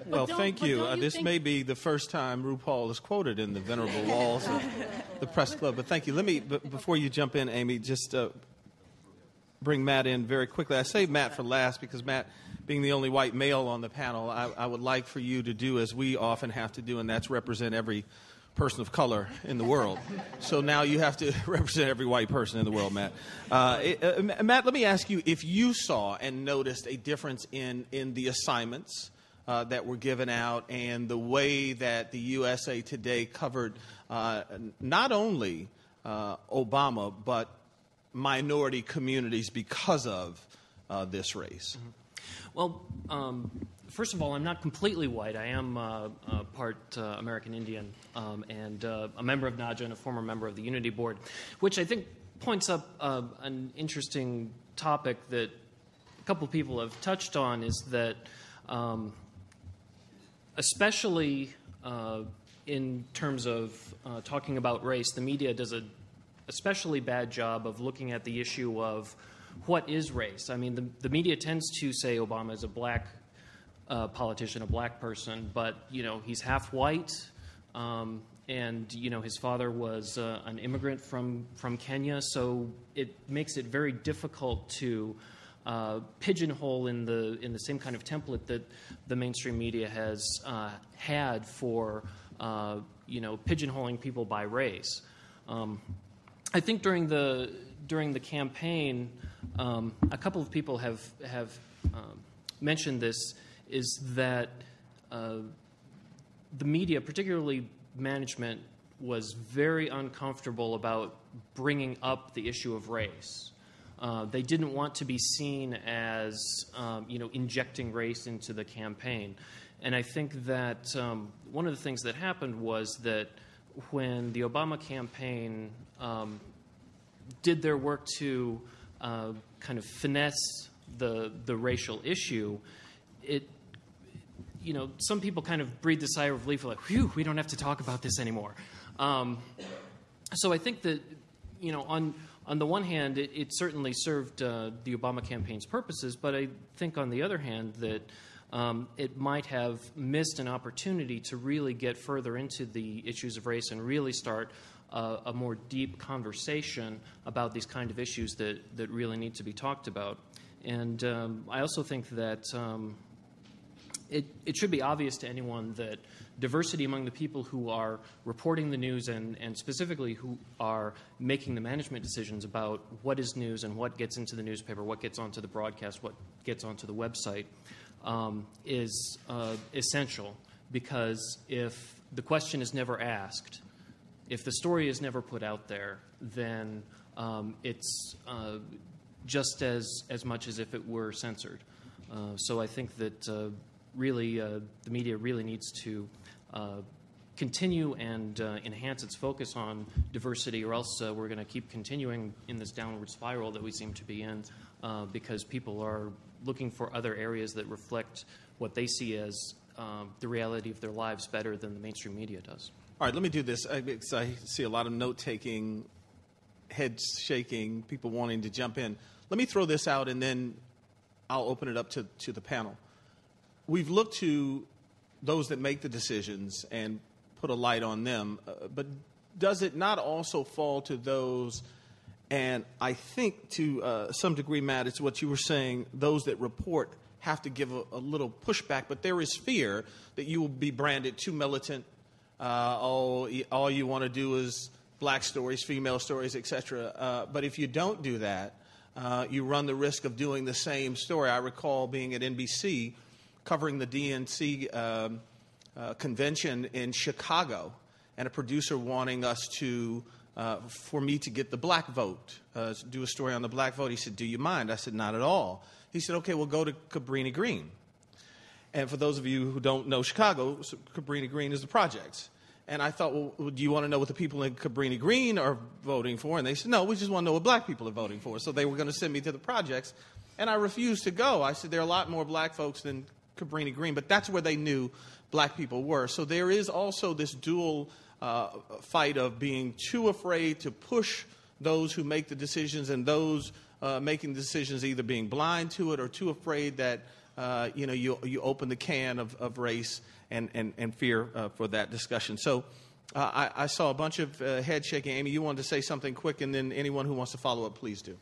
Well, thank you. This may be the first time RuPaul is quoted in the venerable walls of the press club, but thank you. Let me, before you jump in, Amy, just bring Matt in very quickly. I saved Matt for last because Matt, being the only white male on the panel, I would like for you to do as we often have to do, and that's represent every person of color in the world. So now you have to represent every white person in the world, Matt. Matt, let me ask you if you saw and noticed a difference in the assignments that were given out and the way that the USA Today covered not only Obama, but minority communities because of this race. Mm-hmm. Well, first of all, I'm not completely white. I am part American Indian and a member of NAJA and a former member of the Unity Board, which I think points up an interesting topic that a couple of people have touched on, is that especially in terms of talking about race, the media does a especially bad job of looking at the issue of what is race. I mean, the media tends to say Obama is a black politician, a black person, but, you know, he's half white, and, you know, his father was an immigrant from Kenya, so it makes it very difficult to pigeonhole in the same kind of template that the mainstream media has had for, you know, pigeonholing people by race. I think during the campaign, a couple of people have mentioned this, is that the media, particularly management, was very uncomfortable about bringing up the issue of race. They didn't want to be seen as, you know, injecting race into the campaign. And I think that one of the things that happened was that when the Obama campaign did their work to kind of finesse the racial issue, you know, some people kind of breathed a sigh of relief, like, whew, we don't have to talk about this anymore. So I think that, you know, on the one hand, it certainly served the Obama campaign's purposes, but I think on the other hand that it might have missed an opportunity to really get further into the issues of race and really start a more deep conversation about these kind of issues that really need to be talked about. And I also think that it should be obvious to anyone that diversity among the people who are reporting the news and specifically who are making the management decisions about what is news and what gets into the newspaper, what gets onto the broadcast, what gets onto the website, is essential. Because if the question is never asked, if the story is never put out there, then it's just as much as if it were censored. So I think that really the media really needs to continue and enhance its focus on diversity, or else we're going to keep continuing in this downward spiral that we seem to be in, because people are looking for other areas that reflect what they see as the reality of their lives better than the mainstream media does. All right, let me do this, because I see a lot of note-taking, heads shaking, people wanting to jump in. Let me throw this out, and then I'll open it up to the panel. We've looked to those that make the decisions and put a light on them, but does it not also fall to those, and I think to some degree, Matt, it's what you were saying, those that report have to give a little pushback, but there is fear that you will be branded too militant. All you want to do is black stories, female stories, etc. But if you don't do that, you run the risk of doing the same story. I recall being at NBC covering the DNC convention in Chicago, and a producer wanting us to, for me to get the black vote, do a story on the black vote. He said, "Do you mind?" I said, "Not at all." He said, "Okay, we'll go to Cabrini Green." And for those of you who don't know Chicago, Cabrini Green is the projects. And I thought, well, do you want to know what the people in Cabrini Green are voting for? And they said, no, we just want to know what black people are voting for. So they were going to send me to the projects. And I refused to go. I said, there are a lot more black folks than Cabrini Green, but that's where they knew black people were. So there is also this dual fight of being too afraid to push those who make the decisions, and those making decisions either being blind to it or too afraid that you open the can of race and fear for that discussion. So I saw a bunch of head shaking. Amy, you wanted to say something quick, and then anyone who wants to follow up, please do.